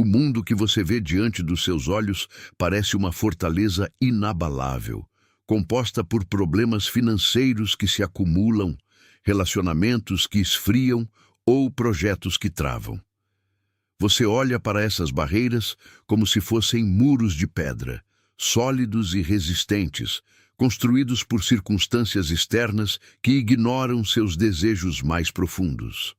O mundo que você vê diante dos seus olhos parece uma fortaleza inabalável, composta por problemas financeiros que se acumulam, relacionamentos que esfriam ou projetos que travam. Você olha para essas barreiras como se fossem muros de pedra, sólidos e resistentes, construídos por circunstâncias externas que ignoram seus desejos mais profundos.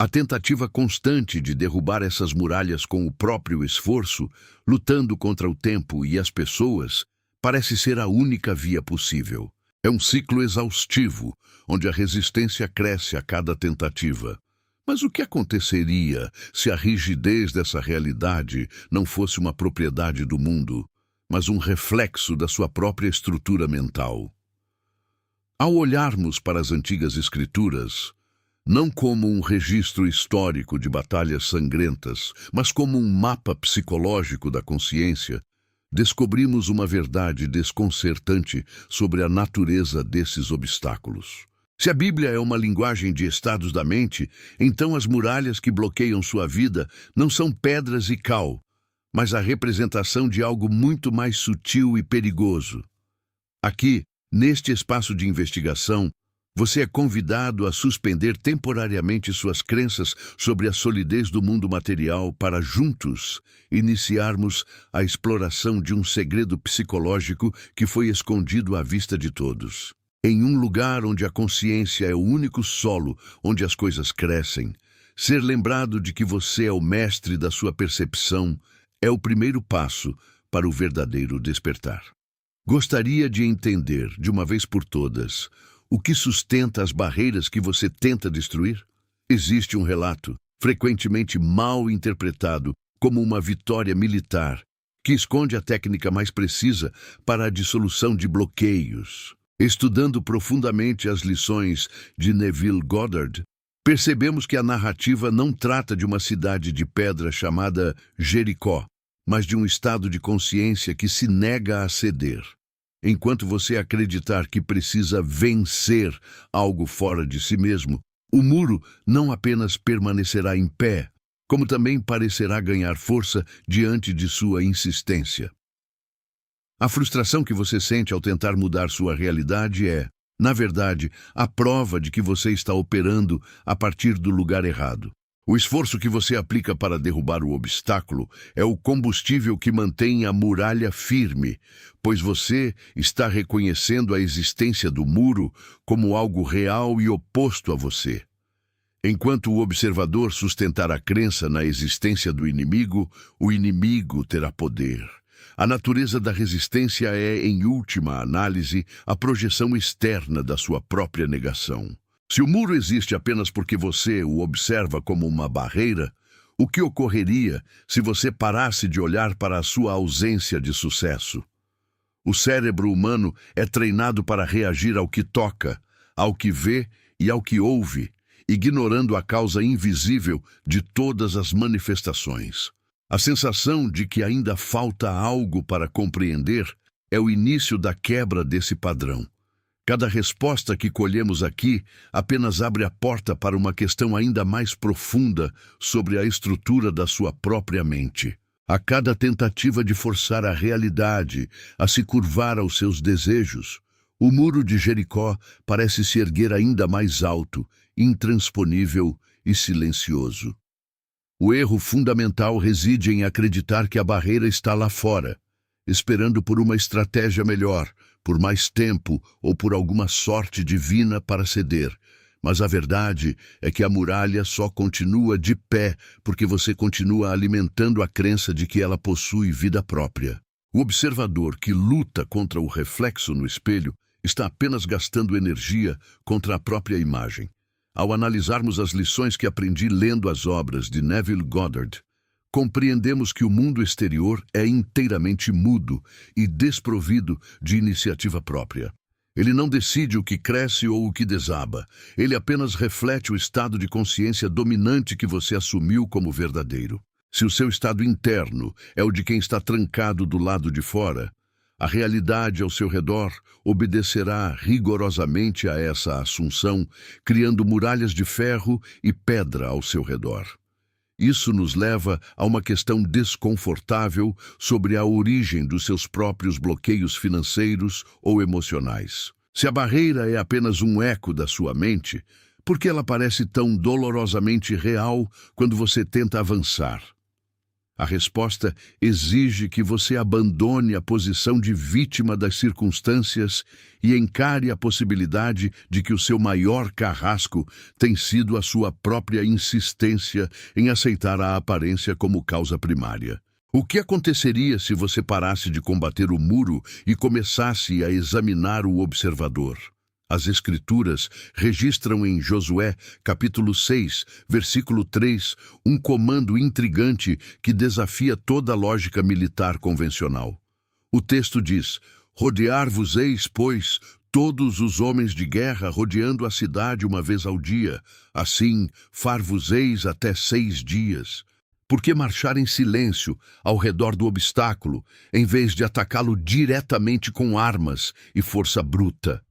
A tentativa constante de derrubar essas muralhas com o próprio esforço, lutando contra o tempo e as pessoas, parece ser a única via possível. É um ciclo exaustivo, onde a resistência cresce a cada tentativa. Mas o que aconteceria se a rigidez dessa realidade não fosse uma propriedade do mundo, mas um reflexo da sua própria estrutura mental? Ao olharmos para as antigas escrituras, não como um registro histórico de batalhas sangrentas, mas como um mapa psicológico da consciência, descobrimos uma verdade desconcertante sobre a natureza desses obstáculos. Se a Bíblia é uma linguagem de estados da mente, então as muralhas que bloqueiam sua vida não são pedras e cal, mas a representação de algo muito mais sutil e perigoso. Aqui, neste espaço de investigação, você é convidado a suspender temporariamente suas crenças sobre a solidez do mundo material para juntos iniciarmos a exploração de um segredo psicológico que foi escondido à vista de todos. Em um lugar onde a consciência é o único solo onde as coisas crescem, ser lembrado de que você é o mestre da sua percepção é o primeiro passo para o verdadeiro despertar. Gostaria de entender, de uma vez por todas, o que sustenta as barreiras que você tenta destruir? Existe um relato, frequentemente mal interpretado como uma vitória militar, que esconde a técnica mais precisa para a dissolução de bloqueios. Estudando profundamente as lições de Neville Goddard, percebemos que a narrativa não trata de uma cidade de pedra chamada Jericó, mas de um estado de consciência que se nega a ceder. Enquanto você acreditar que precisa vencer algo fora de si mesmo, o muro não apenas permanecerá em pé, como também parecerá ganhar força diante de sua insistência. A frustração que você sente ao tentar mudar sua realidade é, na verdade, a prova de que você está operando a partir do lugar errado. O esforço que você aplica para derrubar o obstáculo é o combustível que mantém a muralha firme, pois você está reconhecendo a existência do muro como algo real e oposto a você. Enquanto o observador sustentar a crença na existência do inimigo, o inimigo terá poder. A natureza da resistência é, em última análise, a projeção externa da sua própria negação. Se o muro existe apenas porque você o observa como uma barreira, o que ocorreria se você parasse de olhar para a sua ausência de sucesso? O cérebro humano é treinado para reagir ao que toca, ao que vê e ao que ouve, ignorando a causa invisível de todas as manifestações. A sensação de que ainda falta algo para compreender é o início da quebra desse padrão. Cada resposta que colhemos aqui apenas abre a porta para uma questão ainda mais profunda sobre a estrutura da sua própria mente. A cada tentativa de forçar a realidade a se curvar aos seus desejos, o muro de Jericó parece se erguer ainda mais alto, intransponível e silencioso. O erro fundamental reside em acreditar que a barreira está lá fora, esperando por uma estratégia melhor, por mais tempo ou por alguma sorte divina para ceder. Mas a verdade é que a muralha só continua de pé porque você continua alimentando a crença de que ela possui vida própria. O observador que luta contra o reflexo no espelho está apenas gastando energia contra a própria imagem. Ao analisarmos as lições que aprendi lendo as obras de Neville Goddard, compreendemos que o mundo exterior é inteiramente mudo e desprovido de iniciativa própria. Ele não decide o que cresce ou o que desaba. Ele apenas reflete o estado de consciência dominante que você assumiu como verdadeiro. Se o seu estado interno é o de quem está trancado do lado de fora, a realidade ao seu redor obedecerá rigorosamente a essa assunção, criando muralhas de ferro e pedra ao seu redor. Isso nos leva a uma questão desconfortável sobre a origem dos seus próprios bloqueios financeiros ou emocionais. Se a barreira é apenas um eco da sua mente, por que ela parece tão dolorosamente real quando você tenta avançar? A resposta exige que você abandone a posição de vítima das circunstâncias e encare a possibilidade de que o seu maior carrasco tem sido a sua própria insistência em aceitar a aparência como causa primária. O que aconteceria se você parasse de combater o muro e começasse a examinar o observador? As Escrituras registram em Josué, capítulo 6, versículo 3, um comando intrigante que desafia toda a lógica militar convencional. O texto diz: rodear-vos-eis, pois, todos os homens de guerra rodeando a cidade uma vez ao dia, assim far-vos-eis até 6 dias. Por que marchar em silêncio ao redor do obstáculo, em vez de atacá-lo diretamente com armas e força bruta?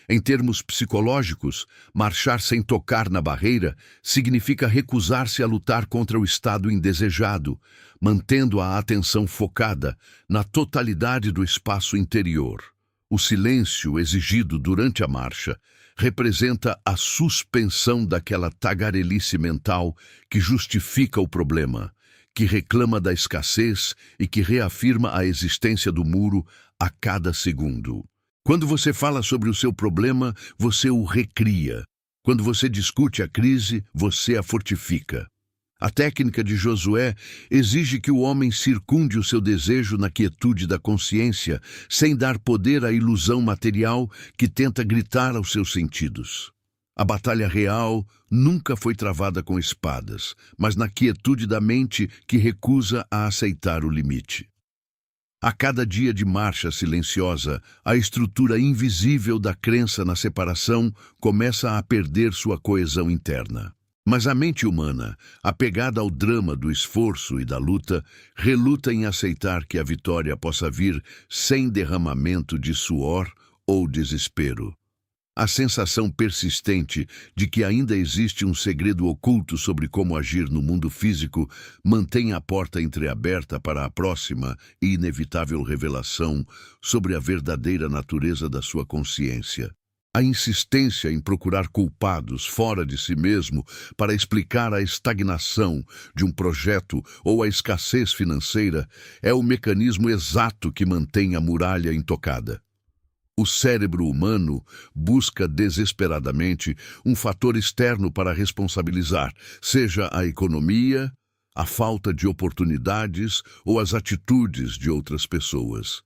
Em termos psicológicos, marchar sem tocar na barreira significa recusar-se a lutar contra o estado indesejado, mantendo a atenção focada na totalidade do espaço interior. O silêncio exigido durante a marcha representa a suspensão daquela tagarelice mental que justifica o problema, que reclama da escassez e que reafirma a existência do muro a cada segundo. Quando você fala sobre o seu problema, você o recria. Quando você discute a crise, você a fortifica. A técnica de Josué exige que o homem circunde o seu desejo na quietude da consciência, sem dar poder à ilusão material que tenta gritar aos seus sentidos. A batalha real nunca foi travada com espadas, mas na quietude da mente que recusa a aceitar o limite. A cada dia de marcha silenciosa, a estrutura invisível da crença na separação começa a perder sua coesão interna. Mas a mente humana, apegada ao drama do esforço e da luta, reluta em aceitar que a vitória possa vir sem derramamento de suor ou desespero. A sensação persistente de que ainda existe um segredo oculto sobre como agir no mundo físico mantém a porta entreaberta para a próxima e inevitável revelação sobre a verdadeira natureza da sua consciência. A insistência em procurar culpados fora de si mesmo para explicar a estagnação de um projeto ou a escassez financeira é o mecanismo exato que mantém a muralha intocada. O cérebro humano busca desesperadamente um fator externo para responsabilizar, seja a economia, a falta de oportunidades ou as atitudes de outras pessoas.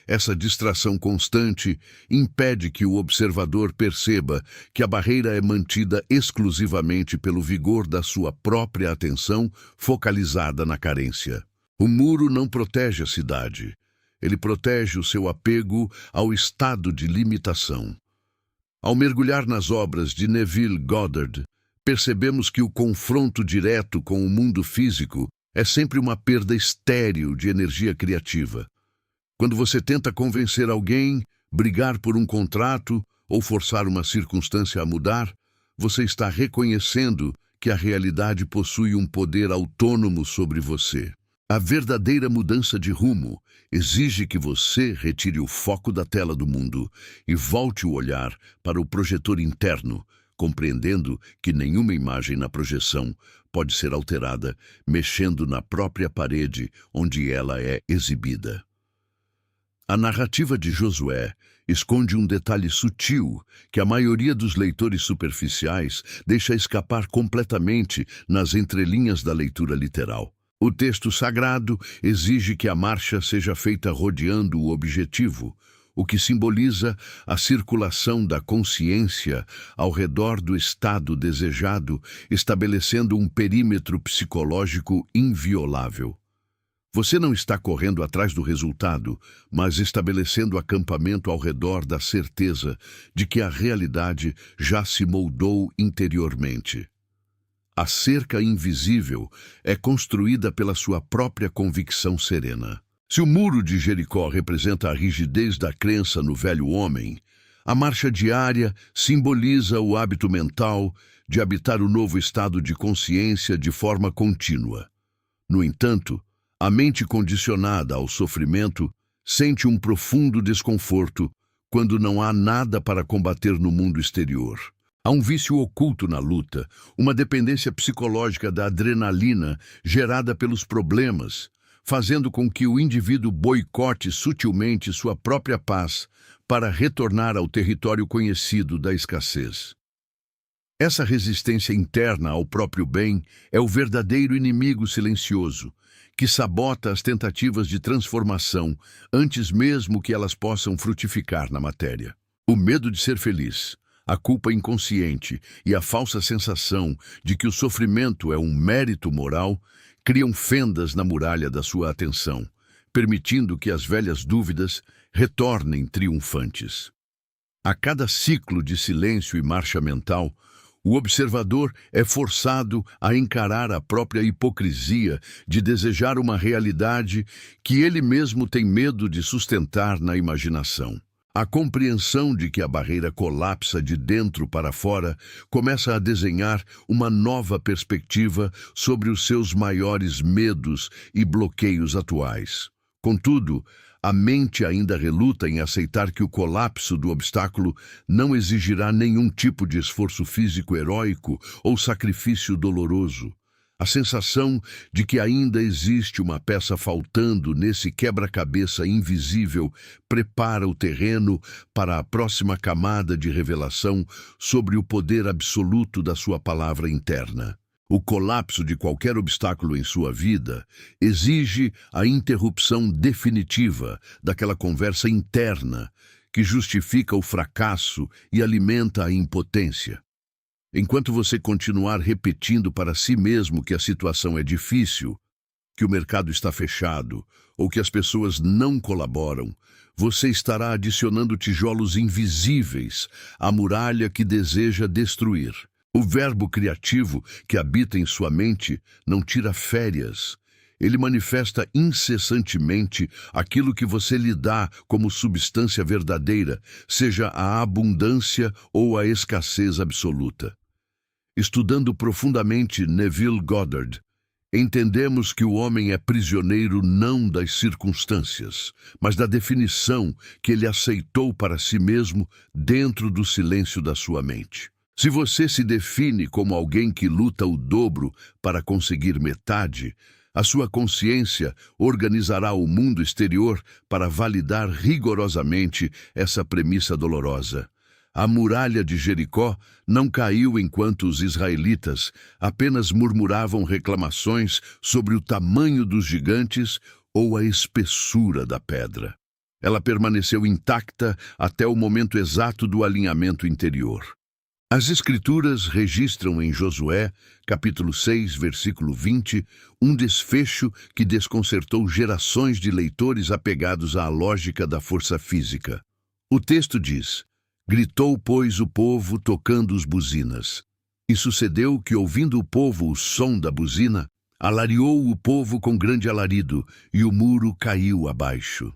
Essa distração constante impede que o observador perceba que a barreira é mantida exclusivamente pelo vigor da sua própria atenção focalizada na carência. O muro não protege a cidade. Ele protege o seu apego ao estado de limitação. Ao mergulhar nas obras de Neville Goddard, percebemos que o confronto direto com o mundo físico é sempre uma perda estéril de energia criativa. Quando você tenta convencer alguém, brigar por um contrato ou forçar uma circunstância a mudar, você está reconhecendo que a realidade possui um poder autônomo sobre você. A verdadeira mudança de rumo exige que você retire o foco da tela do mundo e volte o olhar para o projetor interno, compreendendo que nenhuma imagem na projeção pode ser alterada mexendo na própria parede onde ela é exibida. A narrativa de Josué esconde um detalhe sutil que a maioria dos leitores superficiais deixa escapar completamente nas entrelinhas da leitura literal. O texto sagrado exige que a marcha seja feita rodeando o objetivo, o que simboliza a circulação da consciência ao redor do estado desejado, estabelecendo um perímetro psicológico inviolável. Você não está correndo atrás do resultado, mas estabelecendo acampamento ao redor da certeza de que a realidade já se moldou interiormente. A cerca invisível é construída pela sua própria convicção serena. Se o muro de Jericó representa a rigidez da crença no velho homem, a marcha diária simboliza o hábito mental de habitar o novo estado de consciência de forma contínua. No entanto, a mente condicionada ao sofrimento sente um profundo desconforto quando não há nada para combater no mundo exterior. Há um vício oculto na luta, uma dependência psicológica da adrenalina gerada pelos problemas, fazendo com que o indivíduo boicote sutilmente sua própria paz para retornar ao território conhecido da escassez. Essa resistência interna ao próprio bem é o verdadeiro inimigo silencioso, que sabota as tentativas de transformação antes mesmo que elas possam frutificar na matéria. O medo de ser feliz, a culpa inconsciente e a falsa sensação de que o sofrimento é um mérito moral criam fendas na muralha da sua atenção, permitindo que as velhas dúvidas retornem triunfantes. A cada ciclo de silêncio e marcha mental, o observador é forçado a encarar a própria hipocrisia de desejar uma realidade que ele mesmo tem medo de sustentar na imaginação. A compreensão de que a barreira colapsa de dentro para fora começa a desenhar uma nova perspectiva sobre os seus maiores medos e bloqueios atuais. Contudo, a mente ainda reluta em aceitar que o colapso do obstáculo não exigirá nenhum tipo de esforço físico heróico ou sacrifício doloroso. A sensação de que ainda existe uma peça faltando nesse quebra-cabeça invisível prepara o terreno para a próxima camada de revelação sobre o poder absoluto da sua palavra interna. O colapso de qualquer obstáculo em sua vida exige a interrupção definitiva daquela conversa interna que justifica o fracasso e alimenta a impotência. Enquanto você continuar repetindo para si mesmo que a situação é difícil, que o mercado está fechado ou que as pessoas não colaboram, você estará adicionando tijolos invisíveis à muralha que deseja destruir. O verbo criativo que habita em sua mente não tira férias. Ele manifesta incessantemente aquilo que você lhe dá como substância verdadeira, seja a abundância ou a escassez absoluta. Estudando profundamente Neville Goddard, entendemos que o homem é prisioneiro não das circunstâncias, mas da definição que ele aceitou para si mesmo dentro do silêncio da sua mente. Se você se define como alguém que luta o dobro para conseguir metade, a sua consciência organizará o mundo exterior para validar rigorosamente essa premissa dolorosa. A muralha de Jericó não caiu enquanto os israelitas apenas murmuravam reclamações sobre o tamanho dos gigantes ou a espessura da pedra. Ela permaneceu intacta até o momento exato do alinhamento interior. As Escrituras registram em Josué, capítulo 6, versículo 20, um desfecho que desconcertou gerações de leitores apegados à lógica da força física. O texto diz: "Gritou, pois, o povo tocando os buzinas. E sucedeu que, ouvindo o povo o som da buzina, alariou o povo com grande alarido, e o muro caiu abaixo."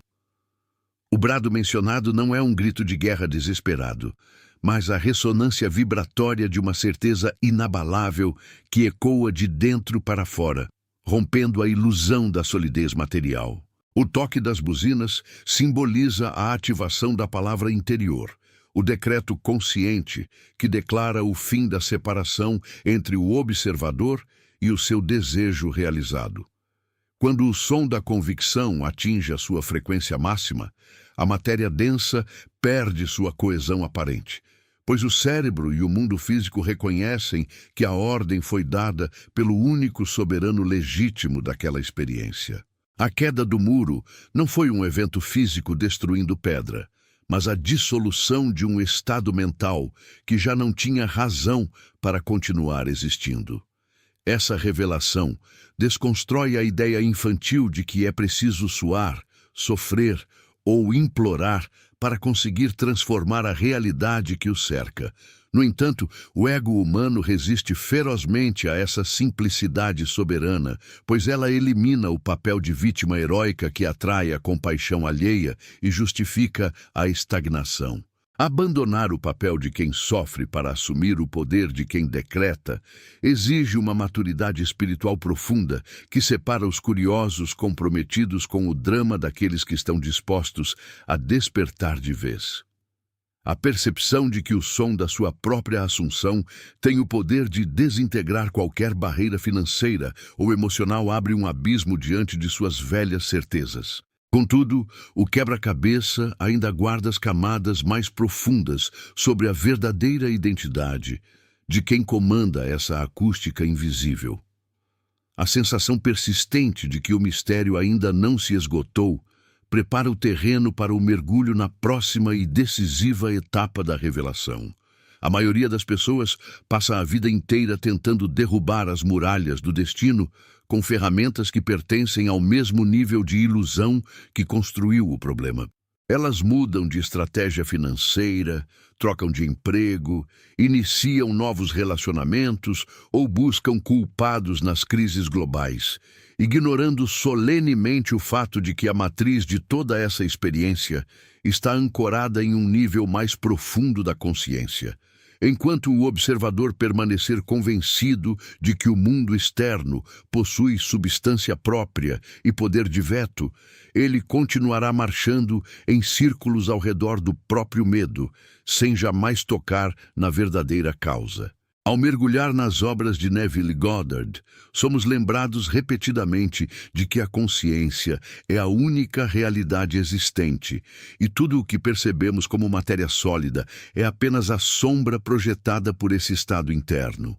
O brado mencionado não é um grito de guerra desesperado, mas a ressonância vibratória de uma certeza inabalável que ecoa de dentro para fora, rompendo a ilusão da solidez material. O toque das buzinas simboliza a ativação da palavra interior, o decreto consciente que declara o fim da separação entre o observador e o seu desejo realizado. Quando o som da convicção atinge a sua frequência máxima, a matéria densa perde sua coesão aparente, pois o cérebro e o mundo físico reconhecem que a ordem foi dada pelo único soberano legítimo daquela experiência. A queda do muro não foi um evento físico destruindo pedra, mas a dissolução de um estado mental que já não tinha razão para continuar existindo. Essa revelação desconstrói a ideia infantil de que é preciso suar, sofrer ou implorar para conseguir transformar a realidade que o cerca. No entanto, o ego humano resiste ferozmente a essa simplicidade soberana, pois ela elimina o papel de vítima heróica que atrai a compaixão alheia e justifica a estagnação. Abandonar o papel de quem sofre para assumir o poder de quem decreta exige uma maturidade espiritual profunda que separa os curiosos comprometidos com o drama daqueles que estão dispostos a despertar de vez. A percepção de que o som da sua própria assunção tem o poder de desintegrar qualquer barreira financeira ou emocional abre um abismo diante de suas velhas certezas. Contudo, o quebra-cabeça ainda guarda as camadas mais profundas sobre a verdadeira identidade de quem comanda essa acústica invisível. A sensação persistente de que o mistério ainda não se esgotou prepara o terreno para o mergulho na próxima e decisiva etapa da revelação. A maioria das pessoas passa a vida inteira tentando derrubar as muralhas do destino com ferramentas que pertencem ao mesmo nível de ilusão que construiu o problema. Elas mudam de estratégia financeira, trocam de emprego, iniciam novos relacionamentos ou buscam culpados nas crises globais, ignorando solenemente o fato de que a matriz de toda essa experiência está ancorada em um nível mais profundo da consciência. Enquanto o observador permanecer convencido de que o mundo externo possui substância própria e poder de veto, ele continuará marchando em círculos ao redor do próprio medo, sem jamais tocar na verdadeira causa. Ao mergulhar nas obras de Neville Goddard, somos lembrados repetidamente de que a consciência é a única realidade existente e tudo o que percebemos como matéria sólida é apenas a sombra projetada por esse estado interno.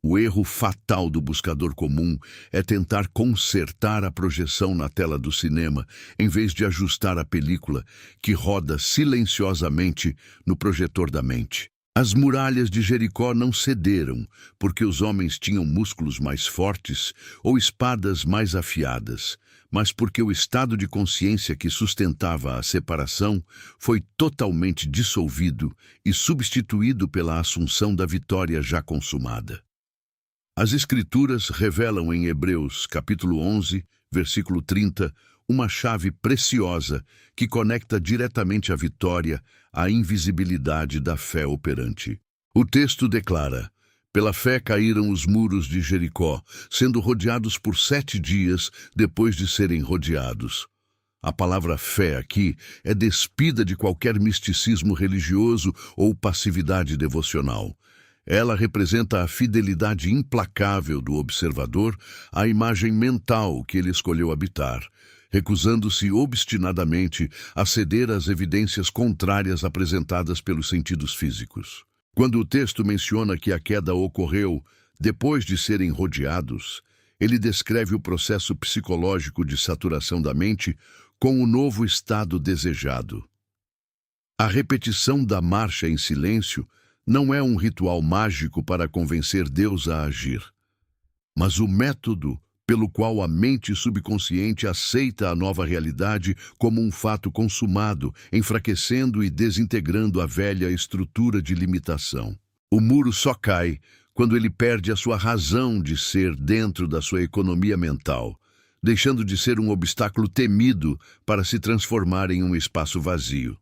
O erro fatal do buscador comum é tentar consertar a projeção na tela do cinema em vez de ajustar a película que roda silenciosamente no projetor da mente. As muralhas de Jericó não cederam porque os homens tinham músculos mais fortes ou espadas mais afiadas, mas porque o estado de consciência que sustentava a separação foi totalmente dissolvido e substituído pela assunção da vitória já consumada. As Escrituras revelam em Hebreus, capítulo 11, versículo 30, uma chave preciosa que conecta diretamente a vitória à invisibilidade da fé operante. O texto declara: pela fé caíram os muros de Jericó, sendo rodeados por 7 dias depois de serem rodeados. A palavra fé aqui é despida de qualquer misticismo religioso ou passividade devocional. Ela representa a fidelidade implacável do observador à imagem mental que ele escolheu habitar, recusando-se obstinadamente a ceder às evidências contrárias apresentadas pelos sentidos físicos. Quando o texto menciona que a queda ocorreu depois de serem rodeados, ele descreve o processo psicológico de saturação da mente com o novo estado desejado. A repetição da marcha em silêncio não é um ritual mágico para convencer Deus a agir, mas o método pelo qual a mente subconsciente aceita a nova realidade como um fato consumado, enfraquecendo e desintegrando a velha estrutura de limitação. O muro só cai quando ele perde a sua razão de ser dentro da sua economia mental, deixando de ser um obstáculo temido para se transformar em um espaço vazio.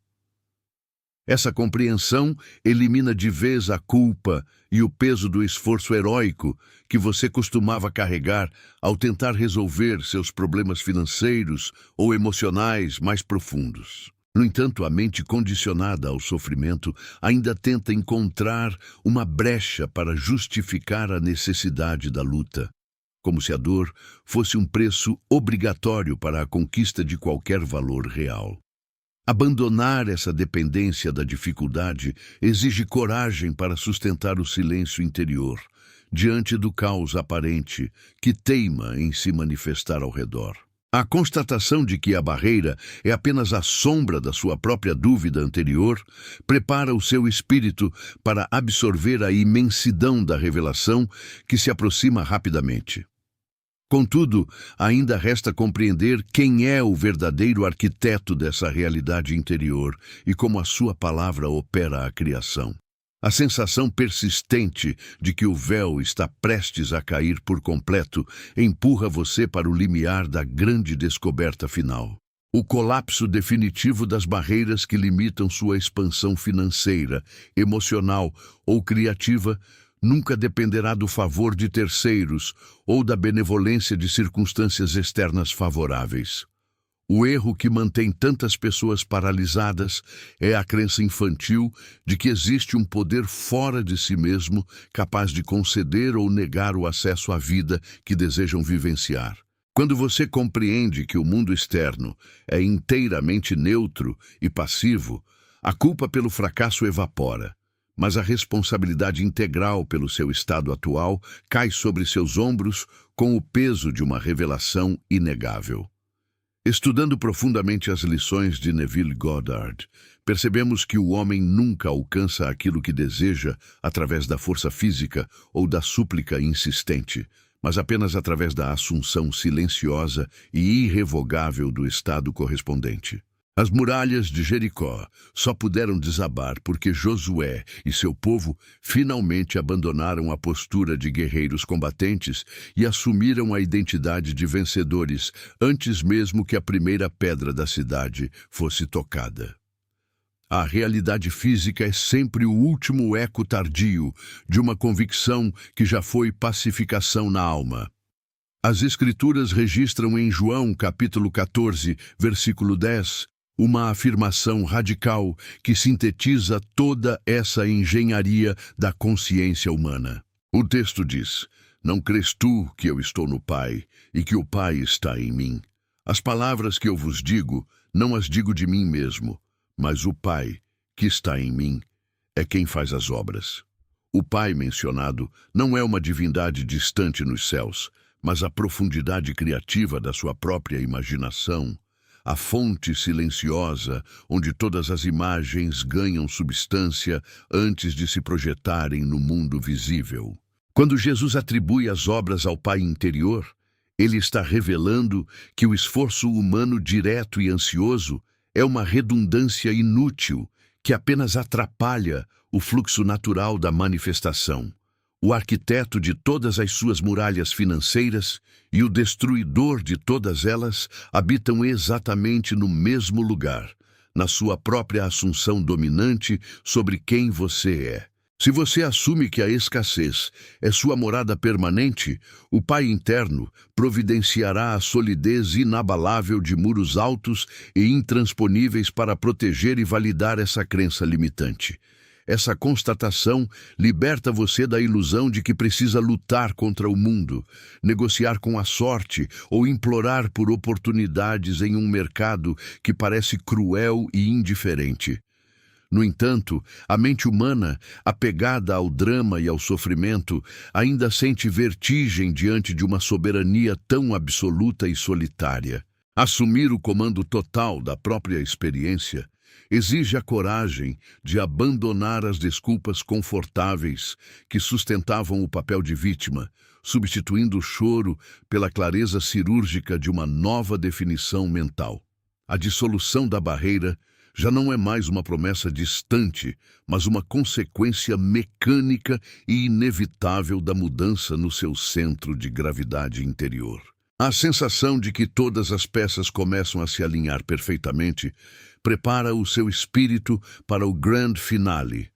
Essa compreensão elimina de vez a culpa e o peso do esforço heróico que você costumava carregar ao tentar resolver seus problemas financeiros ou emocionais mais profundos. No entanto, a mente condicionada ao sofrimento ainda tenta encontrar uma brecha para justificar a necessidade da luta, como se a dor fosse um preço obrigatório para a conquista de qualquer valor real. Abandonar essa dependência da dificuldade exige coragem para sustentar o silêncio interior, diante do caos aparente que teima em se manifestar ao redor. A constatação de que a barreira é apenas a sombra da sua própria dúvida anterior prepara o seu espírito para absorver a imensidão da revelação que se aproxima rapidamente. Contudo, ainda resta compreender quem é o verdadeiro arquiteto dessa realidade interior e como a sua palavra opera a criação. A sensação persistente de que o véu está prestes a cair por completo empurra você para o limiar da grande descoberta final. O colapso definitivo das barreiras que limitam sua expansão financeira, emocional ou criativa nunca dependerá do favor de terceiros ou da benevolência de circunstâncias externas favoráveis. O erro que mantém tantas pessoas paralisadas é a crença infantil de que existe um poder fora de si mesmo capaz de conceder ou negar o acesso à vida que desejam vivenciar. Quando você compreende que o mundo externo é inteiramente neutro e passivo, a culpa pelo fracasso evapora, mas a responsabilidade integral pelo seu estado atual cai sobre seus ombros com o peso de uma revelação inegável. Estudando profundamente as lições de Neville Goddard, percebemos que o homem nunca alcança aquilo que deseja através da força física ou da súplica insistente, mas apenas através da assunção silenciosa e irrevogável do estado correspondente. As muralhas de Jericó só puderam desabar porque Josué e seu povo finalmente abandonaram a postura de guerreiros combatentes e assumiram a identidade de vencedores antes mesmo que a primeira pedra da cidade fosse tocada. A realidade física é sempre o último eco tardio de uma convicção que já foi pacificação na alma. As Escrituras registram em João, capítulo 14, versículo 10, uma afirmação radical que sintetiza toda essa engenharia da consciência humana. O texto diz: "Não crês tu que eu estou no Pai e que o Pai está em mim? As palavras que eu vos digo, não as digo de mim mesmo, mas o Pai, que está em mim, é quem faz as obras." O Pai mencionado não é uma divindade distante nos céus, mas a profundidade criativa da sua própria imaginação, a fonte silenciosa onde todas as imagens ganham substância antes de se projetarem no mundo visível. Quando Jesus atribui as obras ao Pai interior, ele está revelando que o esforço humano direto e ansioso é uma redundância inútil que apenas atrapalha o fluxo natural da manifestação. O arquiteto de todas as suas muralhas financeiras e o destruidor de todas elas habitam exatamente no mesmo lugar, na sua própria assunção dominante sobre quem você é. Se você assume que a escassez é sua morada permanente, o Pai interno providenciará a solidez inabalável de muros altos e intransponíveis para proteger e validar essa crença limitante. Essa constatação liberta você da ilusão de que precisa lutar contra o mundo, negociar com a sorte ou implorar por oportunidades em um mercado que parece cruel e indiferente. No entanto, a mente humana, apegada ao drama e ao sofrimento, ainda sente vertigem diante de uma soberania tão absoluta e solitária. Assumir o comando total da própria experiência exige a coragem de abandonar as desculpas confortáveis que sustentavam o papel de vítima, substituindo o choro pela clareza cirúrgica de uma nova definição mental. A dissolução da barreira já não é mais uma promessa distante, mas uma consequência mecânica e inevitável da mudança no seu centro de gravidade interior. A sensação de que todas as peças começam a se alinhar perfeitamente prepara o seu espírito para o grand finale,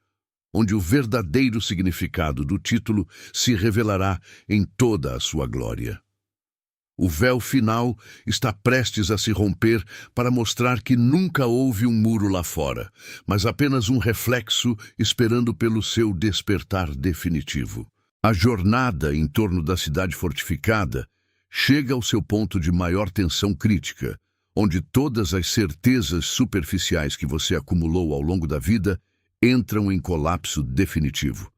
onde o verdadeiro significado do título se revelará em toda a sua glória. O véu final está prestes a se romper para mostrar que nunca houve um muro lá fora, mas apenas um reflexo esperando pelo seu despertar definitivo. A jornada em torno da cidade fortificada chega ao seu ponto de maior tensão crítica, onde todas as certezas superficiais que você acumulou ao longo da vida entram em colapso definitivo.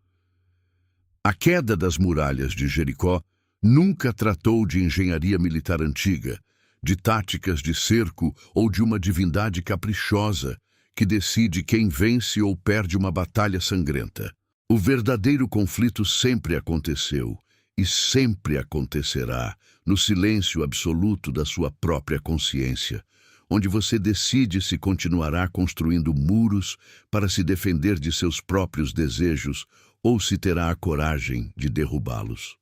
A queda das muralhas de Jericó nunca tratou de engenharia militar antiga, de táticas de cerco ou de uma divindade caprichosa que decide quem vence ou perde uma batalha sangrenta. O verdadeiro conflito sempre aconteceu e sempre acontecerá no silêncio absoluto da sua própria consciência, onde você decide se continuará construindo muros para se defender de seus próprios desejos ou se terá a coragem de derrubá-los.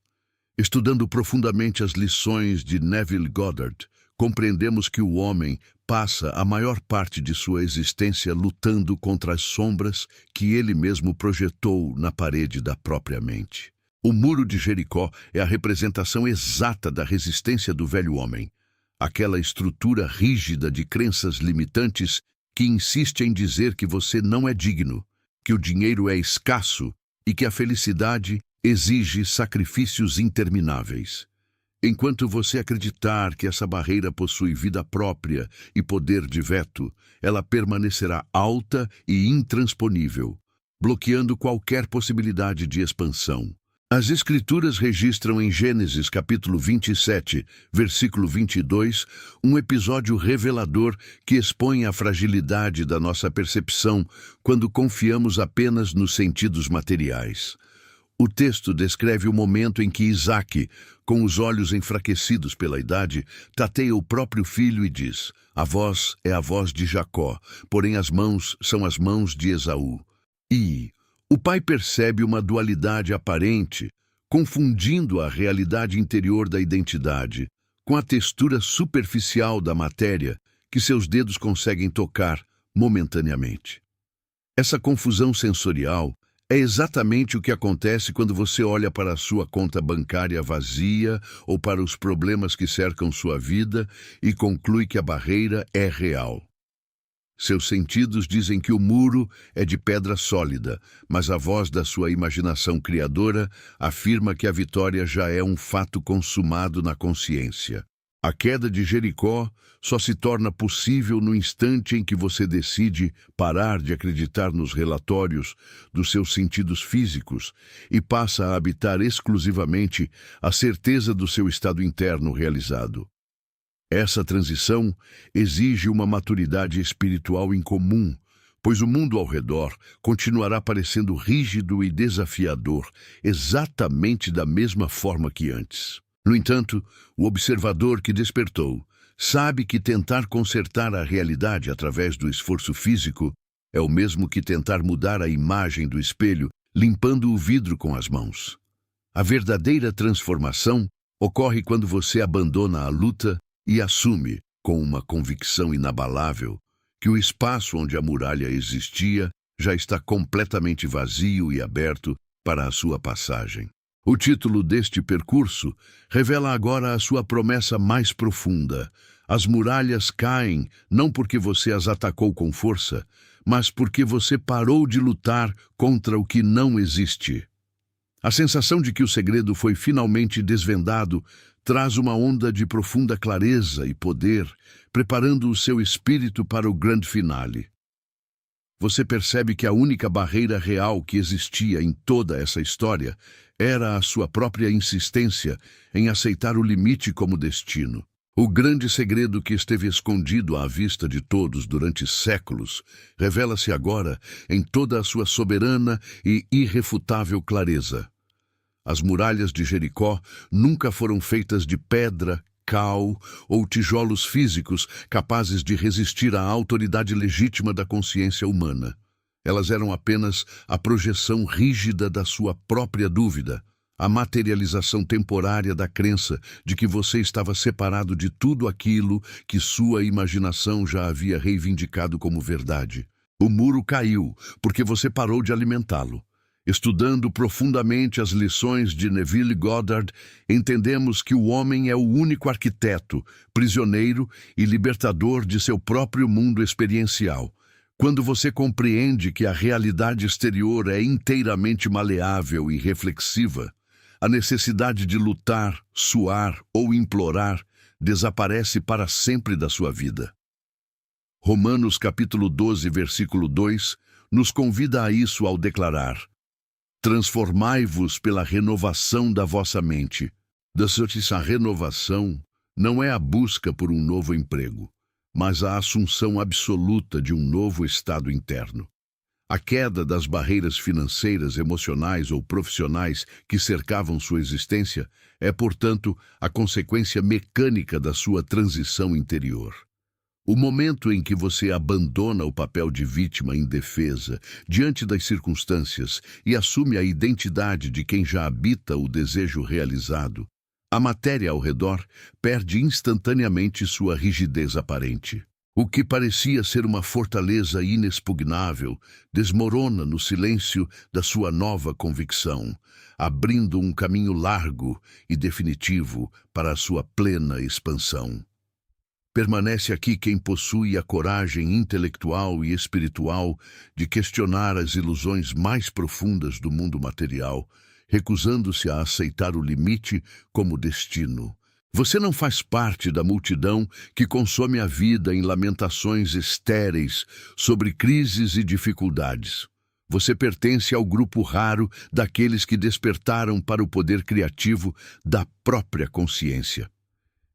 Estudando profundamente as lições de Neville Goddard, compreendemos que o homem passa a maior parte de sua existência lutando contra as sombras que ele mesmo projetou na parede da própria mente. O Muro de Jericó é a representação exata da resistência do velho homem, aquela estrutura rígida de crenças limitantes que insiste em dizer que você não é digno, que o dinheiro é escasso e que a felicidade exige sacrifícios intermináveis. Enquanto você acreditar que essa barreira possui vida própria e poder de veto, ela permanecerá alta e intransponível, bloqueando qualquer possibilidade de expansão. As Escrituras registram em Gênesis capítulo 27, versículo 22, um episódio revelador que expõe a fragilidade da nossa percepção quando confiamos apenas nos sentidos materiais. O texto descreve o momento em que Isaque, com os olhos enfraquecidos pela idade, tateia o próprio filho e diz: "A voz é a voz de Jacó, porém as mãos são as mãos de Esaú." E o pai percebe uma dualidade aparente, confundindo a realidade interior da identidade com a textura superficial da matéria que seus dedos conseguem tocar momentaneamente. Essa confusão sensorial é exatamente o que acontece quando você olha para a sua conta bancária vazia ou para os problemas que cercam sua vida e conclui que a barreira é real. Seus sentidos dizem que o muro é de pedra sólida, mas a voz da sua imaginação criadora afirma que a vitória já é um fato consumado na consciência. A queda de Jericó só se torna possível no instante em que você decide parar de acreditar nos relatórios dos seus sentidos físicos e passa a habitar exclusivamente a certeza do seu estado interno realizado. Essa transição exige uma maturidade espiritual incomum, pois o mundo ao redor continuará parecendo rígido e desafiador, exatamente da mesma forma que antes. No entanto, o observador que despertou sabe que tentar consertar a realidade através do esforço físico é o mesmo que tentar mudar a imagem do espelho, limpando o vidro com as mãos. A verdadeira transformação ocorre quando você abandona a luta e assume, com uma convicção inabalável, que o espaço onde a muralha existia já está completamente vazio e aberto para a sua passagem. O título deste percurso revela agora a sua promessa mais profunda. As muralhas caem não porque você as atacou com força, mas porque você parou de lutar contra o que não existe. A sensação de que o segredo foi finalmente desvendado traz uma onda de profunda clareza e poder, preparando o seu espírito para o grande finale. Você percebe que a única barreira real que existia em toda essa história era a sua própria insistência em aceitar o limite como destino. O grande segredo que esteve escondido à vista de todos durante séculos revela-se agora em toda a sua soberana e irrefutável clareza. As muralhas de Jericó nunca foram feitas de pedra, cal ou tijolos físicos capazes de resistir à autoridade legítima da consciência humana. Elas eram apenas a projeção rígida da sua própria dúvida, a materialização temporária da crença de que você estava separado de tudo aquilo que sua imaginação já havia reivindicado como verdade. O muro caiu porque você parou de alimentá-lo. Estudando profundamente as lições de Neville Goddard, entendemos que o homem é o único arquiteto, prisioneiro e libertador de seu próprio mundo experiencial. Quando você compreende que a realidade exterior é inteiramente maleável e reflexiva, a necessidade de lutar, suar ou implorar desaparece para sempre da sua vida. Romanos capítulo 12, versículo 2, nos convida a isso ao declarar: "Transformai-vos pela renovação da vossa mente." A renovação não é a busca por um novo emprego, mas a assunção absoluta de um novo estado interno. A queda das barreiras financeiras, emocionais ou profissionais que cercavam sua existência é, portanto, a consequência mecânica da sua transição interior. O momento em que você abandona o papel de vítima indefesa diante das circunstâncias e assume a identidade de quem já habita o desejo realizado, A matéria ao redor perde instantaneamente sua rigidez aparente. O que parecia ser uma fortaleza inexpugnável desmorona no silêncio da sua nova convicção, abrindo um caminho largo e definitivo para a sua plena expansão. Permanece aqui quem possui a coragem intelectual e espiritual de questionar as ilusões mais profundas do mundo material, recusando-se a aceitar o limite como destino. Você não faz parte da multidão que consome a vida em lamentações estéreis sobre crises e dificuldades. Você pertence ao grupo raro daqueles que despertaram para o poder criativo da própria consciência.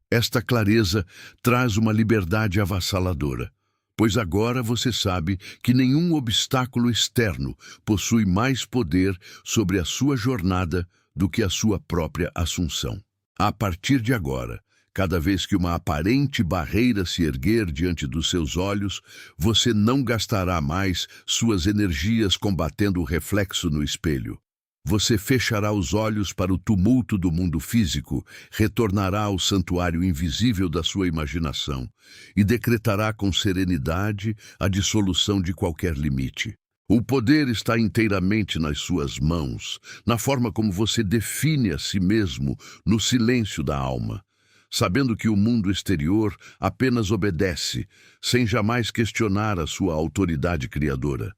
Esta clareza traz uma liberdade avassaladora, pois agora você sabe que nenhum obstáculo externo possui mais poder sobre a sua jornada do que a sua própria assunção. A partir de agora, cada vez que uma aparente barreira se erguer diante dos seus olhos, você não gastará mais suas energias combatendo o reflexo no espelho. Você fechará os olhos para o tumulto do mundo físico, retornará ao santuário invisível da sua imaginação e decretará com serenidade a dissolução de qualquer limite. O poder está inteiramente nas suas mãos, na forma como você define a si mesmo no silêncio da alma, sabendo que o mundo exterior apenas obedece, sem jamais questionar a sua autoridade criadora.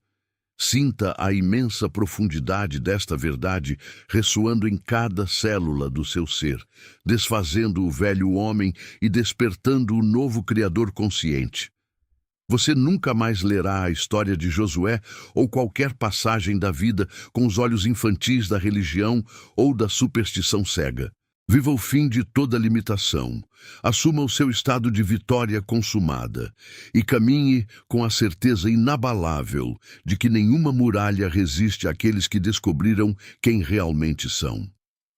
Sinta a imensa profundidade desta verdade ressoando em cada célula do seu ser, desfazendo o velho homem e despertando o novo Criador consciente. Você nunca mais lerá a história de Josué ou qualquer passagem da vida com os olhos infantis da religião ou da superstição cega. Viva o fim de toda limitação, assuma o seu estado de vitória consumada e caminhe com a certeza inabalável de que nenhuma muralha resiste àqueles que descobriram quem realmente são.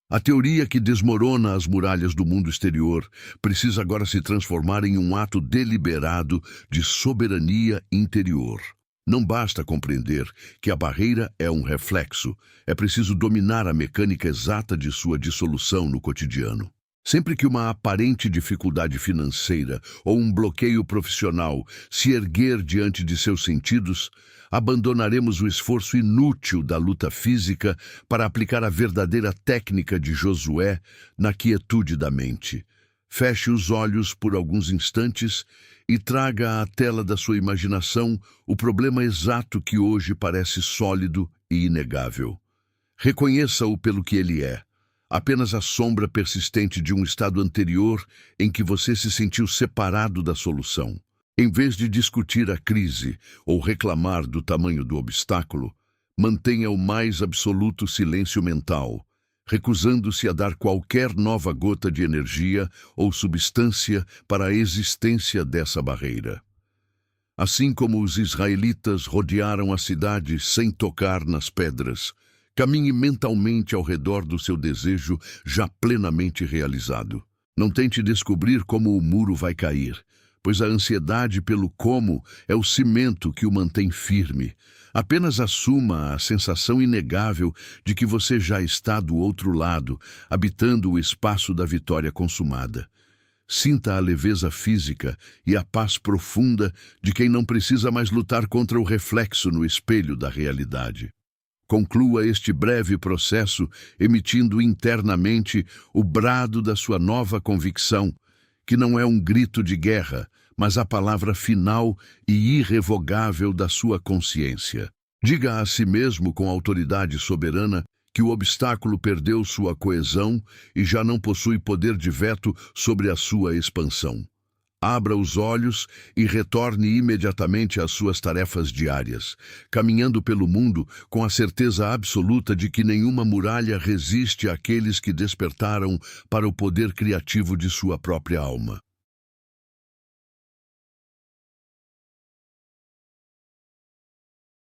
A teoria que desmorona as muralhas do mundo exterior precisa agora se transformar em um ato deliberado de soberania interior. Não basta compreender que a barreira é um reflexo, é preciso dominar a mecânica exata de sua dissolução no cotidiano. Sempre que uma aparente dificuldade financeira ou um bloqueio profissional se erguer diante de seus sentidos, abandonaremos o esforço inútil da luta física para aplicar a verdadeira técnica de Josué na quietude da mente. Feche os olhos por alguns instantes e traga à tela da sua imaginação o problema exato que hoje parece sólido e inegável. Reconheça-o pelo que ele é, apenas a sombra persistente de um estado anterior em que você se sentiu separado da solução. Em vez de discutir a crise ou reclamar do tamanho do obstáculo, mantenha o mais absoluto silêncio mental, recusando-se a dar qualquer nova gota de energia ou substância para a existência dessa barreira. Assim como os israelitas rodearam a cidade sem tocar nas pedras, caminhe mentalmente ao redor do seu desejo já plenamente realizado. Não tente descobrir como o muro vai cair, pois a ansiedade pelo como é o cimento que o mantém firme. Apenas assuma a sensação inegável de que você já está do outro lado, habitando o espaço da vitória consumada. Sinta a leveza física e a paz profunda de quem não precisa mais lutar contra o reflexo no espelho da realidade. Conclua este breve processo emitindo internamente o brado da sua nova convicção, que não é um grito de guerra, mas a palavra final e irrevogável da sua consciência. Diga a si mesmo com autoridade soberana que o obstáculo perdeu sua coesão e já não possui poder de veto sobre a sua expansão. Abra os olhos e retorne imediatamente às suas tarefas diárias, caminhando pelo mundo com a certeza absoluta de que nenhuma muralha resiste àqueles que despertaram para o poder criativo de sua própria alma.